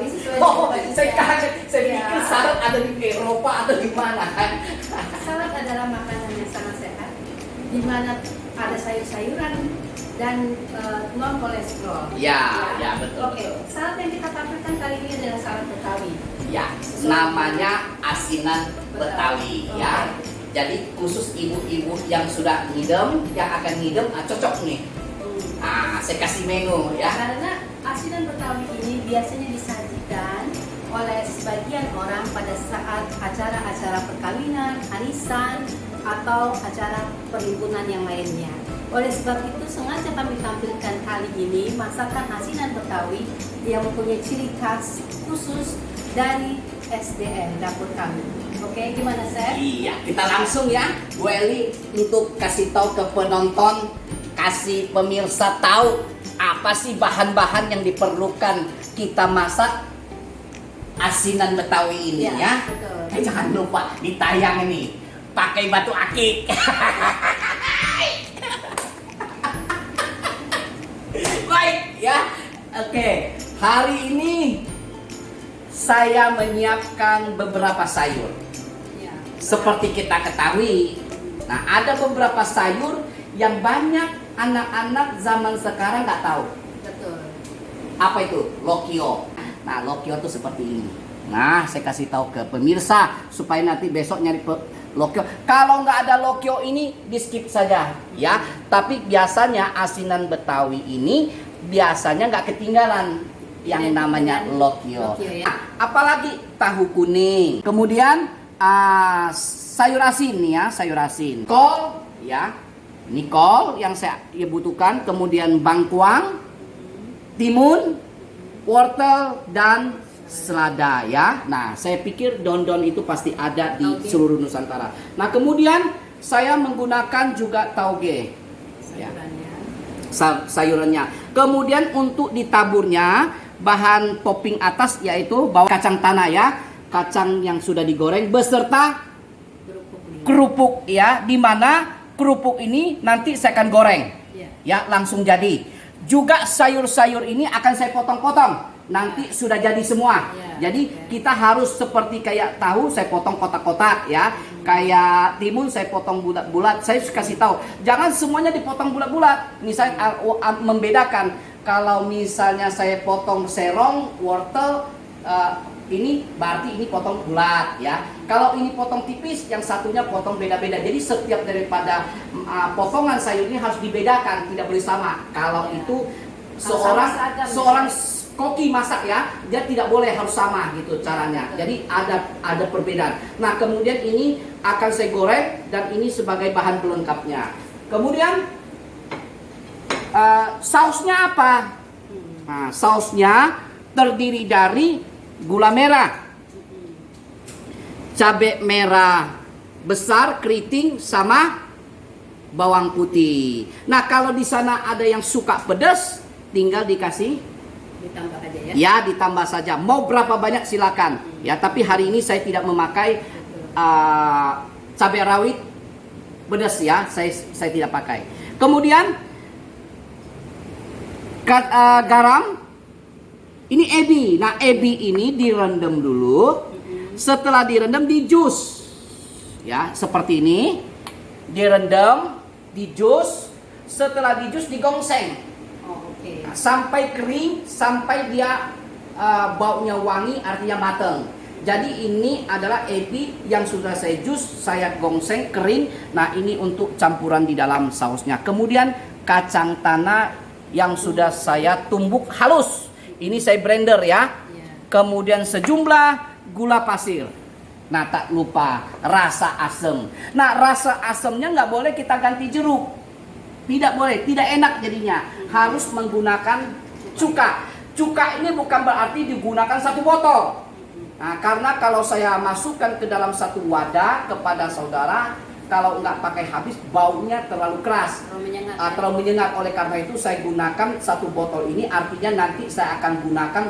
Betawi sesuai Oh, dengan saya Indonesia. kaget. Saya Ya. pikir salad ada di Eropa atau di mana. Salad adalah makanan yang sangat sehat, di mana ada sayur-sayuran dan non kolesterol. Ya, ya, betul, Oke, betul. salad yang kita tampilkan kali ini adalah salad Betawi. Ya, namanya asinan Betawi ya. Oke. Jadi khusus ibu-ibu yang sudah ngidem, yang akan ngidem, cocok nih. Saya kasih menu ya. Karena asinan Betawi ini biasanya disajikan oleh sebagian orang pada saat acara-acara perkawinan, arisan, atau acara perhimpunan yang lainnya. Oleh sebab itu sengaja kami tampilkan kali ini masakan asinan Betawi yang mempunyai ciri khas khusus dari SDM dapur kami. Oke, gimana Chef? Iya, kita langsung ya, Bu Eli, untuk kasih tahu ke penonton, kasih pemirsa tahu apa sih bahan-bahan yang diperlukan kita masak asinan Betawi ini ya. Betul. Jangan lupa ditayang ini pakai batu akik. Baik ya. Oke, hari ini saya menyiapkan beberapa sayur. Ya. Seperti kita ketahui, nah ada beberapa sayur yang banyak anak-anak zaman sekarang nggak tahu. Betul. Apa itu? Lokio. Nah, lokio itu seperti ini. Nah, saya kasih tahu ke pemirsa supaya nanti besok nyari lokio. Kalau nggak ada lokio ini, di skip saja ya. Tapi biasanya asinan Betawi ini biasanya nggak ketinggalan yang namanya lokio. Lokio, ya. Apalagi tahu kuning. Kemudian sayur asin nih ya, sayur asin. Kol ya. Ini kol yang saya butuhkan, kemudian bangkuang, timun, wortel dan selada ya. Nah, saya pikir daun-daun itu pasti ada di seluruh Nusantara. Nah, kemudian saya menggunakan juga tauge. Ya. Sayurannya. Kemudian untuk ditaburnya bahan topping atas yaitu bawang kacang tanah ya, kacang yang sudah digoreng beserta kerupuk ya, di mana kerupuk ini nanti saya akan goreng ya, langsung jadi. Juga sayur-sayur ini akan saya potong-potong, nanti sudah jadi semua. Jadi kita harus seperti kayak tahu saya potong kotak-kotak ya, kayak timun saya potong bulat-bulat. Saya kasih tahu jangan semuanya dipotong bulat-bulat. Misalnya membedakan, kalau misalnya saya potong serong, wortel, ini berarti ini potong bulat ya. Kalau ini potong tipis, yang satunya potong beda-beda. Jadi setiap daripada potongan sayur ini harus dibedakan, tidak boleh sama. Kalau itu seorang koki masak ya, dia tidak boleh harus sama gitu caranya. Jadi ada perbedaan. Nah, kemudian ini akan saya goreng dan ini sebagai bahan pelengkapnya. Kemudian sausnya apa? Nah, sausnya terdiri dari gula merah, cabai merah besar keriting sama bawang putih. Nah, kalau di sana ada yang suka pedas, tinggal dikasih ditambah aja ya. Ya, ditambah saja. Mau berapa banyak silakan. Ya, tapi hari ini saya tidak memakai cabai rawit pedas ya. Saya tidak pakai. Kemudian garam. Ini ebi. Nah, ebi ini direndam dulu. Setelah direndam di jus. Ya, seperti ini. Direndam, di jus. Setelah di jus digongseng. Nah, sampai kering, sampai dia baunya wangi, artinya matang. Jadi ini adalah ebi yang sudah saya jus, saya gongseng kering. Nah, ini untuk campuran di dalam sausnya. Kemudian kacang tanah yang sudah saya tumbuk halus. Ini saya blender ya. Kemudian sejumlah gula pasir. Nah, tak lupa rasa asam. Nah, rasa asamnya nggak boleh kita ganti jeruk. Tidak boleh, tidak enak jadinya. Harus menggunakan cuka. Cuka ini bukan berarti digunakan satu botol. Nah, karena kalau saya masukkan ke dalam satu wadah kepada saudara, kalau nggak pakai habis, baunya terlalu keras, terlalu menyengat. Oleh karena itu saya gunakan satu botol ini, artinya nanti saya akan gunakan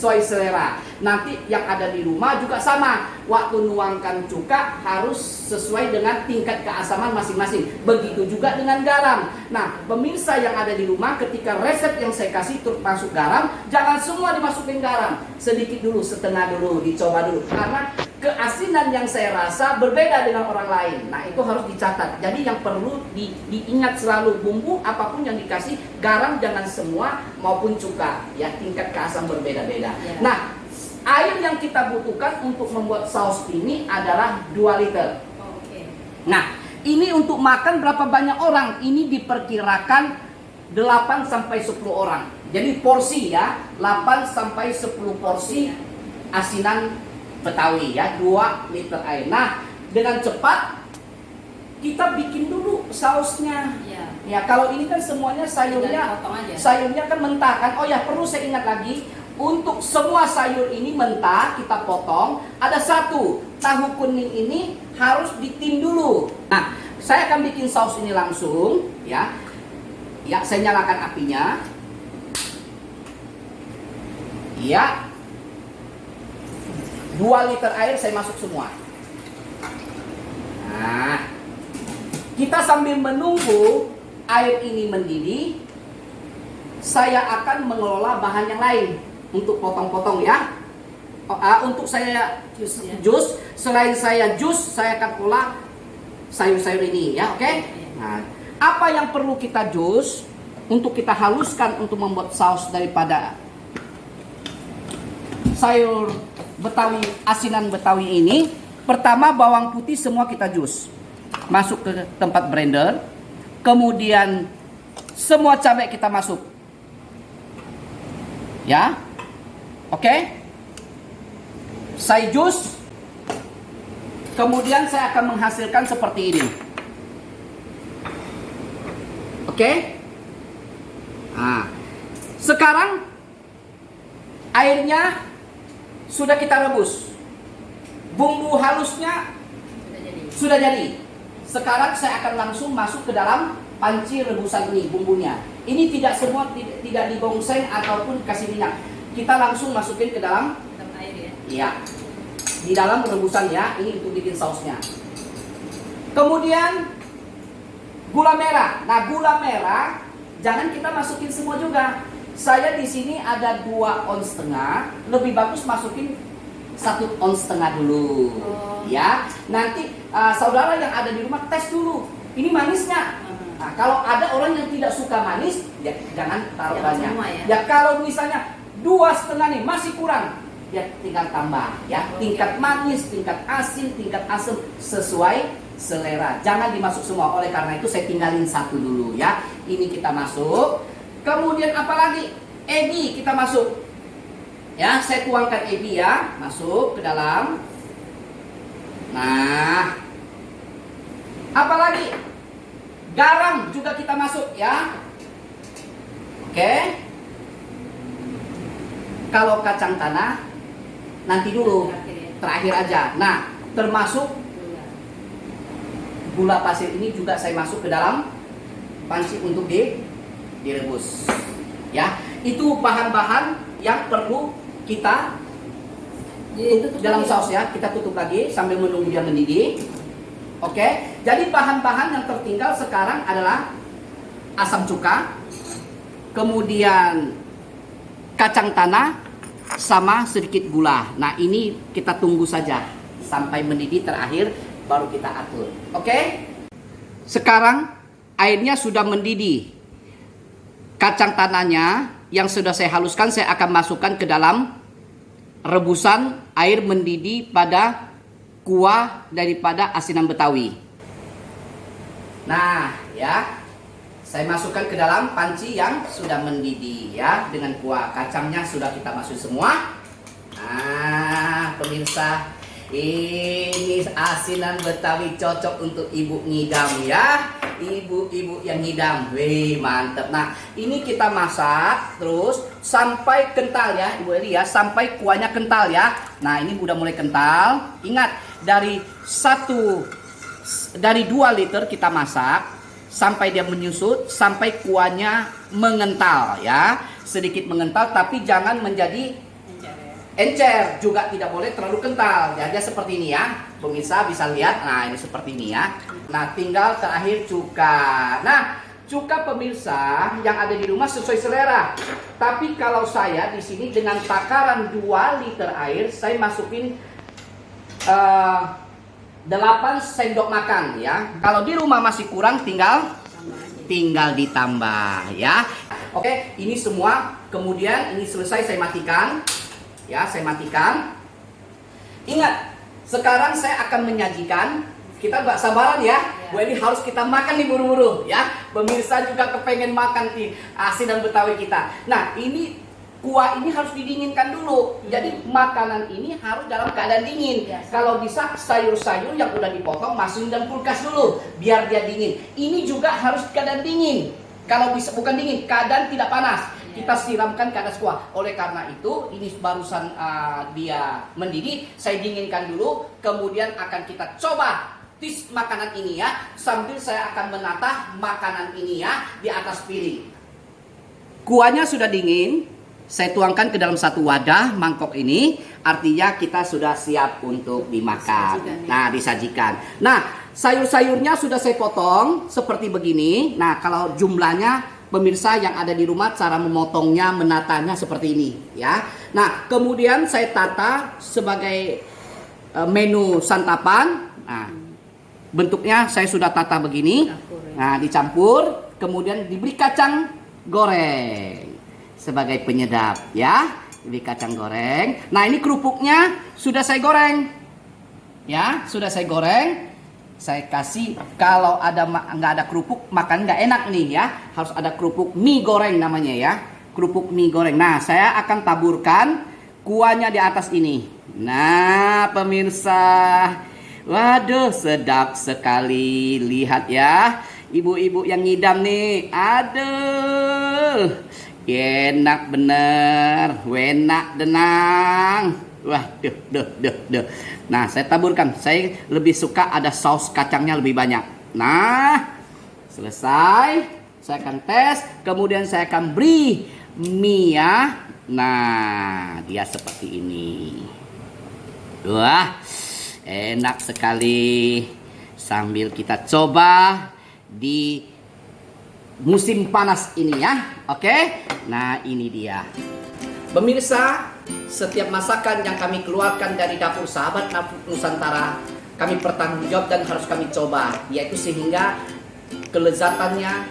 sesuai selera. Nanti yang ada di rumah juga sama. Waktu nuangkan cuka harus sesuai dengan tingkat keasaman masing-masing. Begitu juga dengan garam. Nah, pemirsa yang ada di rumah, ketika resep yang saya kasih termasuk garam, jangan semua dimasukin garam. Sedikit dulu, setengah dulu, dicoba dulu. Karena keasinan yang saya rasa berbeda dengan orang lain. Nah, itu harus dicatat. Jadi yang perlu diingat selalu, bumbu apapun yang dikasih, garam jangan semua maupun cuka. Ya, tingkat keasam berbeda-beda. Ya. Nah, air yang kita butuhkan untuk membuat saus ini adalah 2 liter. Oke. Nah, ini untuk makan berapa banyak orang? Ini diperkirakan 8 sampai 10 orang. Jadi porsi ya, 8 sampai 10 porsi asinan Betawi ya, 2 liter air. Nah, dengan cepat kita bikin dulu sausnya. Ya. Ya, kalau ini kan semuanya sayurnya, Tinggal potong aja. sayurnya kan mentah kan. Oh ya, perlu saya ingat lagi, untuk semua sayur ini mentah kita potong. Ada satu, tahu kuning ini harus ditim dulu. Nah, saya akan bikin saus ini langsung ya. Ya, saya nyalakan apinya. Ya. 2 liter air saya masuk semua. Nah, kita sambil menunggu air ini mendidih, saya akan mengelola bahan yang lain untuk potong-potong ya. Untuk saya jus, selain saya jus, saya akan olah sayur-sayur ini ya, oke? Nah, apa yang perlu kita jus untuk kita haluskan untuk membuat saus daripada sayur Betawi, asinan Betawi ini? Pertama, bawang putih semua kita jus, masuk ke tempat blender. Kemudian semua cabai kita masuk, ya, oke? Saya jus, kemudian saya akan menghasilkan seperti ini, oke? Nah, sekarang airnya sudah kita rebus, bumbu halusnya sudah jadi. Sekarang saya akan langsung masuk ke dalam panci rebusan ini, bumbunya. Ini tidak semua tidak digongseng ataupun kasih minyak. Kita langsung masukin ke dalam air ya. Iya. Di dalam rebusan ya, ini untuk bikin sausnya. Kemudian gula merah. Nah, gula merah jangan kita masukin semua juga. Saya di sini ada 2 ons setengah, lebih bagus masukin 1 ons setengah dulu. Ya, nanti saudara yang ada di rumah tes dulu, ini manisnya. Nah, kalau ada orang yang tidak suka manis, ya jangan taruh banyak. Semua, ya. Ya, kalau misalnya 2,5 nih masih kurang, ya tinggal tambah ya. Tingkat manis, tingkat asin, tingkat asam sesuai selera. Jangan dimasuk semua. Oleh karena itu saya tinggalin 1 dulu ya. Ini kita masuk. Kemudian apa lagi? Ebi kita masuk. Ya, saya tuangkan ebi ya, masuk ke dalam. Nah, apa lagi? Garam juga kita masuk ya. Oke. Kalau kacang tanah nanti dulu, terakhir aja. Nah, termasuk gula pasir ini juga saya masuk ke dalam panci untuk direbus. Ya, itu bahan-bahan yang perlu kita dalam saus ya. Kita tutup lagi sambil menunggu dia mendidih. Oke, jadi bahan-bahan yang tertinggal sekarang adalah asam cuka, kemudian kacang tanah, sama sedikit gula. Nah, ini kita tunggu saja sampai mendidih terakhir, baru kita atur. Oke, sekarang airnya sudah mendidih. Kacang tanahnya yang sudah saya haluskan, saya akan masukkan ke dalam rebusan air mendidih pada kuah daripada asinan Betawi. Nah, ya, saya masukkan ke dalam panci yang sudah mendidih ya, dengan kuah. Kacangnya sudah kita masuk semua. Nah, pemirsa, ini asinan Betawi cocok untuk ibu ngidam ya. Ibu-ibu yang ngidam, wih mantep. Nah, ini kita masak terus sampai kental ya, Ibu Eli ya, sampai kuahnya kental ya. Nah, ini udah mulai kental. Ingat, dari 2 liter kita masak sampai dia menyusut, sampai kuahnya mengental ya, sedikit mengental, tapi jangan menjadi Encer ya. Encer juga tidak boleh terlalu kental. Jadi seperti ini ya. Pemirsa bisa lihat. Nah, ini seperti ini ya. Nah, tinggal terakhir cuka. Nah, cuka pemirsa yang ada di rumah sesuai selera. Tapi kalau saya di sini dengan takaran 2 liter air, saya masukin 8 sendok makan ya. Kalau di rumah masih kurang tinggal ditambah ya. Oke, ini semua. Kemudian ini selesai saya matikan. Ya, saya matikan. Ingat, sekarang saya akan menyajikan. Kita gak sabaran ya. Wah, ini harus kita makan nih buru-buru ya. Pemirsa juga kepengen makan nih asinan Betawi kita. Nah, ini kuah ini harus didinginkan dulu. Jadi makanan ini harus dalam keadaan dingin. Kalau bisa sayur-sayur yang udah dipotong masukin dalam kulkas dulu biar dia dingin. Ini juga harus keadaan dingin. Kalau bisa bukan dingin, keadaan tidak panas. Kita siramkan ke atas kuah. Oleh karena itu, ini barusan dia mendidih, saya dinginkan dulu. Kemudian akan kita coba tis makanan ini ya. Sambil saya akan menata makanan ini ya di atas piring. Kuahnya sudah dingin. Saya tuangkan ke dalam satu wadah mangkok ini. Artinya kita sudah siap untuk dimakan. Nah, disajikan. Nah, sayur-sayurnya sudah saya potong seperti begini. Nah, kalau jumlahnya pemirsa yang ada di rumah, cara memotongnya, menatanya seperti ini ya. Nah, kemudian saya tata sebagai menu santapan. Nah, bentuknya saya sudah tata begini. Nah, dicampur, kemudian diberi kacang goreng sebagai penyedap ya. Diberi kacang goreng. Nah, ini kerupuknya sudah saya goreng. Ya, sudah saya goreng. Saya kasih, kalau nggak ada kerupuk makan nggak enak nih ya, harus ada kerupuk mie goreng namanya ya, kerupuk mie goreng. Nah, saya akan taburkan kuahnya di atas ini. Nah, pemirsa, waduh sedap sekali, lihat ya, ibu-ibu yang ngidam nih, aduh, enak bener, enak denang. Wah, duh. Nah, saya taburkan. Saya lebih suka ada saus kacangnya lebih banyak. Nah, selesai. Saya akan tes. Kemudian saya akan beri mie ya. Nah, dia seperti ini. Wah, enak sekali. Sambil kita coba di musim panas ini ya. Oke. Nah, ini dia. Pemirsa, setiap masakan yang kami keluarkan dari dapur sahabat Nusantara, kami bertanggung jawab dan harus kami coba, yaitu sehingga kelezatannya,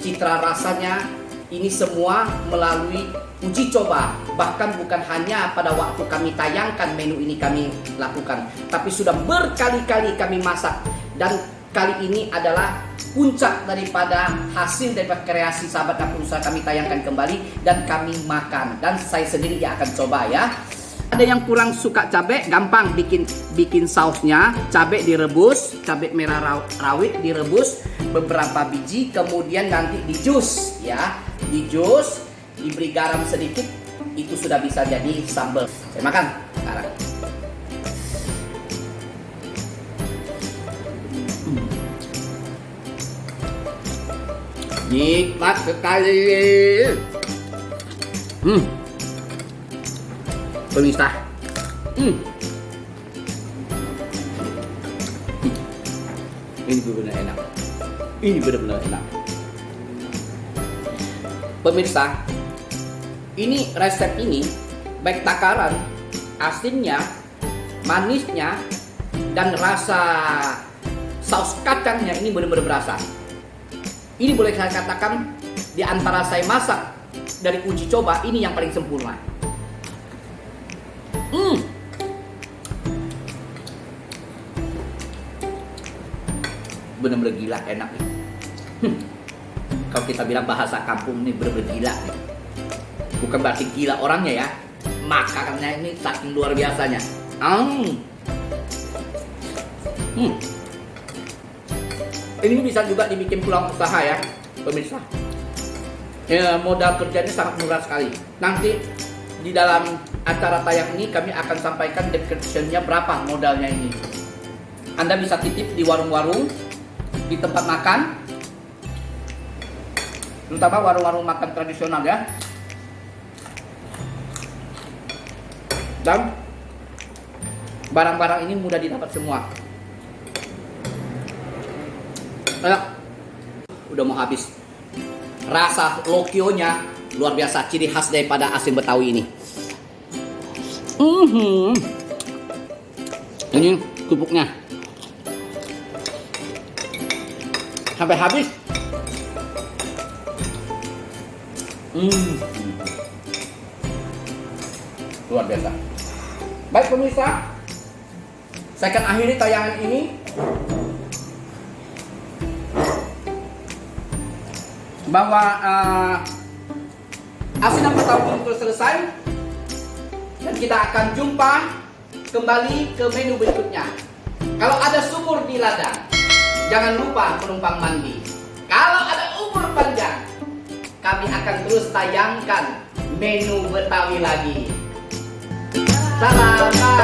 citra rasanya, ini semua melalui uji coba. Bahkan bukan hanya pada waktu kami tayangkan menu ini kami lakukan, tapi sudah berkali-kali kami masak. Dan kali ini adalah puncak daripada hasil daripada kreasi sahabat dapur usaha kami tayangkan kembali dan kami makan, dan saya sendiri yang akan coba ya. Ada yang kurang suka cabai, gampang bikin sausnya. Cabai direbus, cabai merah rawit direbus beberapa biji, kemudian nanti di jus ya, di jus diberi garam sedikit, itu sudah bisa jadi sambal. Saya makan sekarang. Nikmat sekali. Pemirsa. Ini benar-benar enak. Ini benar-benar enak. Pemirsa, ini resep ini baik takaran, asinnya, manisnya, dan rasa saus kacangnya ini benar-benar berasa. Ini boleh saya katakan di antara saya masak dari uji coba, ini yang paling sempurna. Bener-bener gila enak nih. Kalau kita bilang bahasa kampung nih bener-bener gila nih. Bukan berarti gila orangnya ya, makanannya ini saking luar biasanya. Ini bisa juga dibikin peluang usaha ya, pemirsa. Ya, modal kerjanya sangat murah sekali. Nanti di dalam acara tayang ini kami akan sampaikan description-nya berapa modalnya ini. Anda bisa titip di warung-warung, di tempat makan, terutama warung-warung makan tradisional ya. Dan barang-barang ini mudah didapat semua. Udah mau habis. Rasa lokionya luar biasa, ciri khas daripada asin Betawi ini. Ini kerupuknya sampai habis. Luar biasa. Baik pemirsa, saya akan akhiri tayangan ini. Bahwa asinan Betawi itu selesai. Dan kita akan jumpa kembali ke menu berikutnya. Kalau ada sumur di ladang, jangan lupa penumpang mandi. Kalau ada umur panjang, kami akan terus tayangkan menu Betawi lagi. Salam.